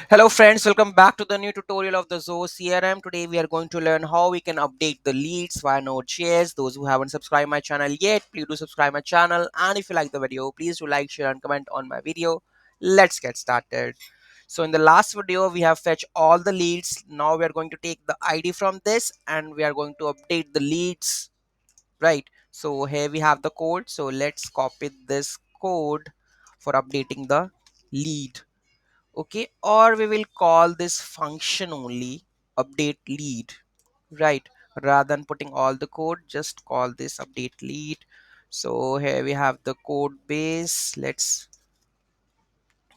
Hello friends, welcome back to the new tutorial of the Zoho CRM. Today we are going to learn how we can update the leads via Node.js. Those who haven't subscribed my channel yet, please do subscribe my channel. And if you like the video, please do like, share and comment on my video. Let's get started. So in the last video, we have fetched all the leads. Now we are going to take the ID from this and we are going to update the leads, right? So here we have the code. So let's copy this code for updating the lead. Okay, or we will call this function only update lead, right? Rather than putting all the code, just call this update lead. So here we have the code base. Let's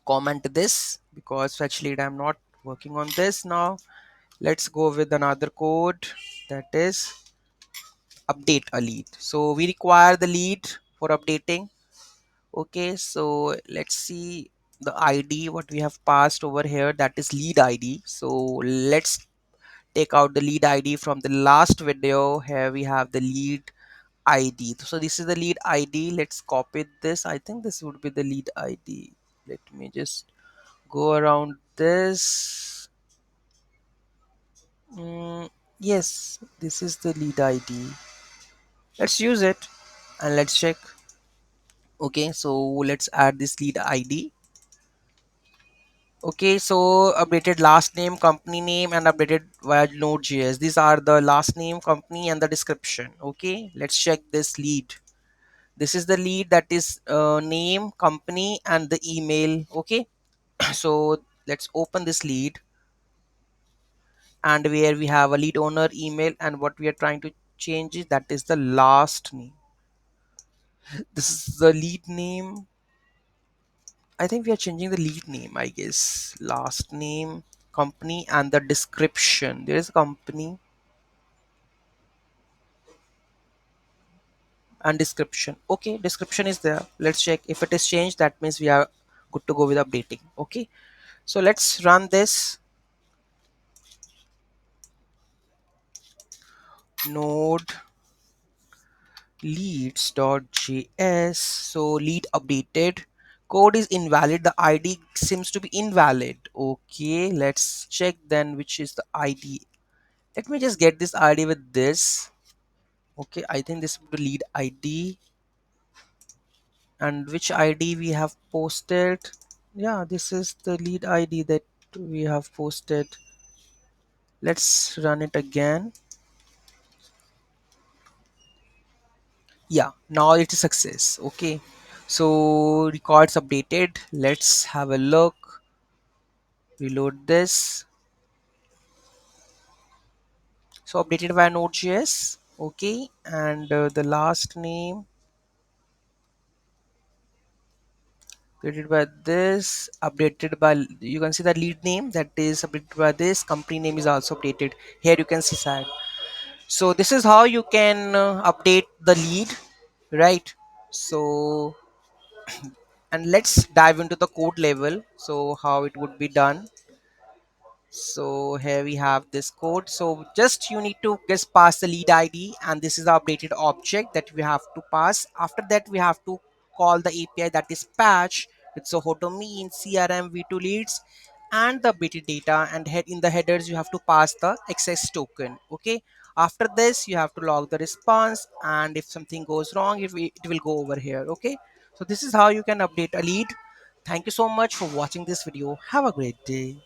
comment this because fetch lead I'm not working on this now. Let's go with another code, that is update a lead. So we require the lead for updating. Okay, so let's see the ID what we have passed over here, that is lead ID. So let's take out the lead ID from the last video. Here we have the lead ID. So this is the lead ID. Let's copy this. I think this would be the lead ID. Let me just go around this. Yes, this is the lead ID. Let's use it and let's check. Okay, so let's add this lead ID. Okay, so updated last name, company name, and updated via Node.js. These are the last name, company, and the description. Okay, let's check this lead. This is the lead, that is name, company, and the email. Okay, so let's open this lead, and where we have a lead owner email, and what we are trying to change is that is the last name. This is the lead name. I think we are changing the lead name, I guess. Last name, company, and the description. There is a company and description. Okay, description is there. Let's check if it is changed. That means we are good to go with updating. Okay, so let's run this node leads.js. So lead updated. Code is invalid. The ID seems to be invalid. Okay, let's check then which is the ID. Let me just get this ID with this. Okay, I think this is the lead ID, and which ID we have posted. Yeah, this is the lead ID that we have posted. Let's run it again. Yeah, now it is success. Okay, so records updated. Let's have a look. Reload this. So updated by Node.js. Okay, and the last name updated by this, updated by, you can see the lead name that is updated by this, company name is also updated. Here you can see side. So this is how you can update the lead, right? So, and let's dive into the code level, so how it would be done. So here we have this code. So just you need to just pass the lead ID, and this is the updated object that we have to pass. After that we have to call the API, that is patch with Zoho domain, CRM, v2 leads, and the updated data, and head in the headers you have to pass the access token. Okay, after this you have to log the response, and if something goes wrong, it will go over here. Okay, so this is how you can update a lead. Thank you so much for watching this video. Have a great day.